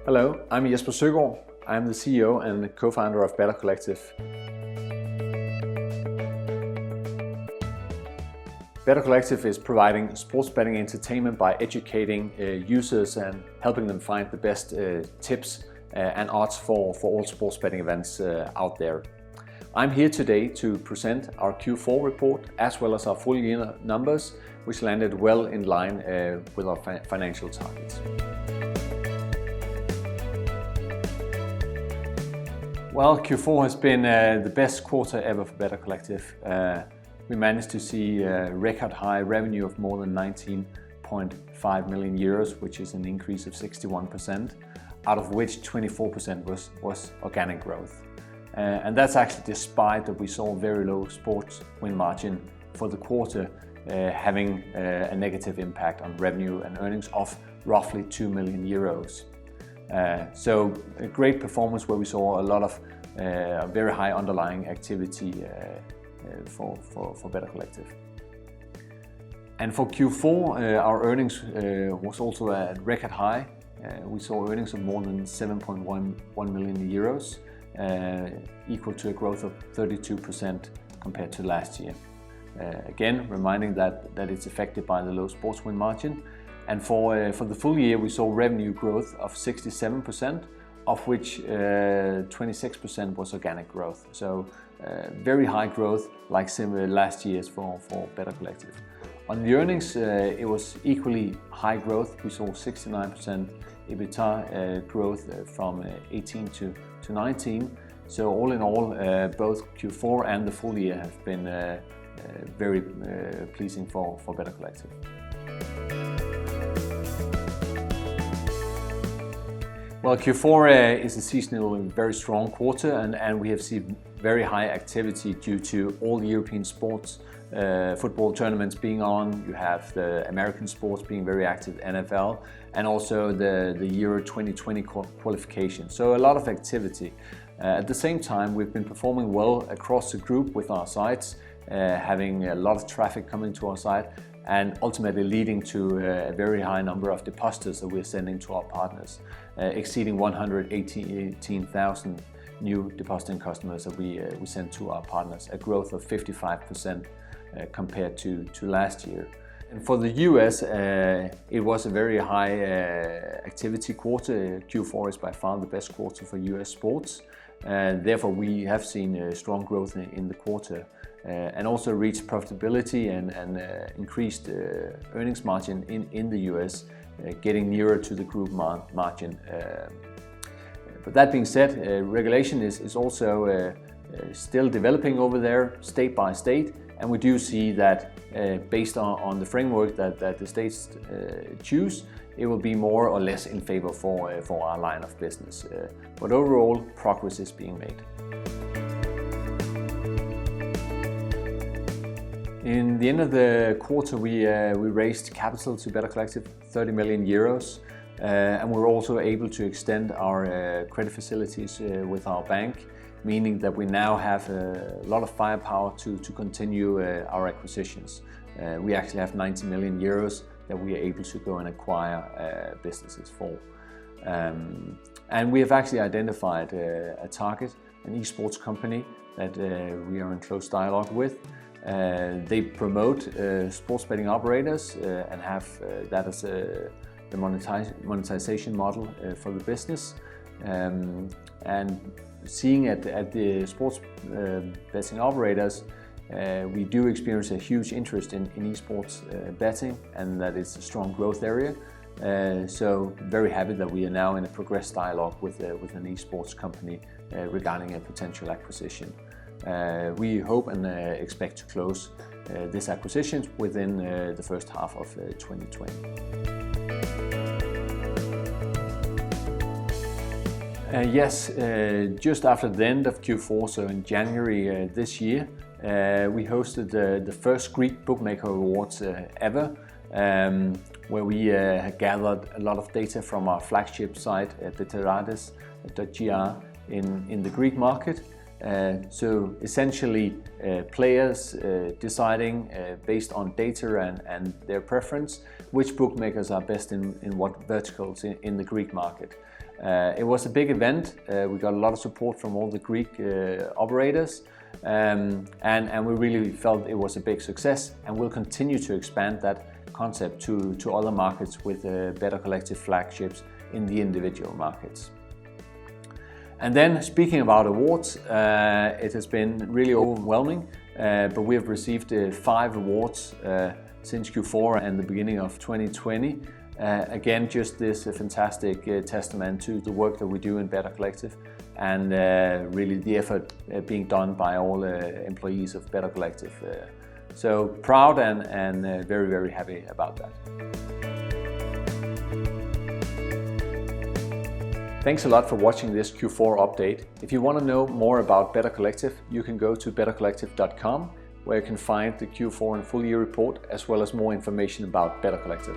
Hello, I'm Jesper Søgaard. I'm the CEO and the co-founder of Better Collective. Better Collective is providing sports betting entertainment by educating users and helping them find the best tips and odds for all sports betting events out there. I'm here today to present our Q4 report as well as our full year numbers, which landed well in line with our financial targets. Well, Q4 has been the best quarter ever for Better Collective. We managed to see a record high revenue of more than 19.5 million euros, which is an increase of 61%, out of which 24% was organic growth. And that's actually despite that we saw very low sports win margin for the quarter, having a negative impact on revenue and earnings of roughly 2 million euros. So a great performance where we saw a lot of very high underlying activity for Better Collective. And for Q4, our earnings was also at record high. We saw earnings of more than 7.1 million euros, equal to a growth of 32% compared to last year. Again, reminding that it's affected by the low sports win margin. And for the full year, we saw revenue growth of 67%, of which 26% was organic growth. So very high growth, like similar last year's for Better Collective. On the earnings, it was equally high growth. We saw 69% EBITDA growth from 18 to 19. So all in all, both Q4 and the full year have been very pleasing for Better Collective. Well, Q4 is a seasonally very strong quarter, and we have seen very high activity due to all the European sports, football tournaments being on. You have the American sports being very active, NFL, and also the Euro 2020 qualification. So a lot of activity. At the same time, we've been performing well across the group with our sites, having a lot of traffic coming to our site, and ultimately leading to a very high number of depositors that we're sending to our partners, exceeding 118,000 new depositing customers that we sent to our partners, a growth of 55% compared to last year. And for the US, it was a very high activity quarter. Q4 is by far the best quarter for US sports. Therefore, we have seen strong growth in the quarter. And also reached profitability and increased earnings margin in the US, getting nearer to the group margin. But that being said, regulation is also still developing over there, state by state, and we do see that based on the framework that the states choose, it will be more or less in favor for our line of business. But overall, progress is being made. In the end of the quarter, we raised capital to Better Collective, 30 million euros, and we were also able to extend our credit facilities with our bank, meaning that we now have a lot of firepower to continue our acquisitions. We actually have 90 million euros that we are able to go and acquire businesses for. And we have actually identified a target, an esports company that we are in close dialogue with. They promote sports betting operators and have that as the monetization model for the business. And seeing at the sports betting operators, we do experience a huge interest in esports betting, and that it's a strong growth area. So very happy that we are now in a progressed dialogue with an esports company regarding a potential acquisition. We hope and expect to close this acquisition within the first half of 2020. Yes, just after the end of Q4, so in January this year, we hosted the first Greek Bookmaker Awards ever, where we gathered a lot of data from our flagship site, beterades.gr, in the Greek market. So essentially players deciding based on data and their preference which bookmakers are best in what verticals in the Greek market. It was a big event. We got a lot of support from all the Greek operators, and we really felt it was a big success, and we'll continue to expand that concept to other markets with Better Collective flagships in the individual markets. And then, speaking about awards, it has been really overwhelming, but we have received 5 awards since Q4 and the beginning of 2020. Again, just this fantastic testament to the work that we do in Better Collective, and really the effort being done by all employees of Better Collective. So proud and very, very happy about that. Thanks a lot for watching this Q4 update. If you want to know more about Better Collective, you can go to bettercollective.com, where you can find the Q4 and full year report, as well as more information about Better Collective.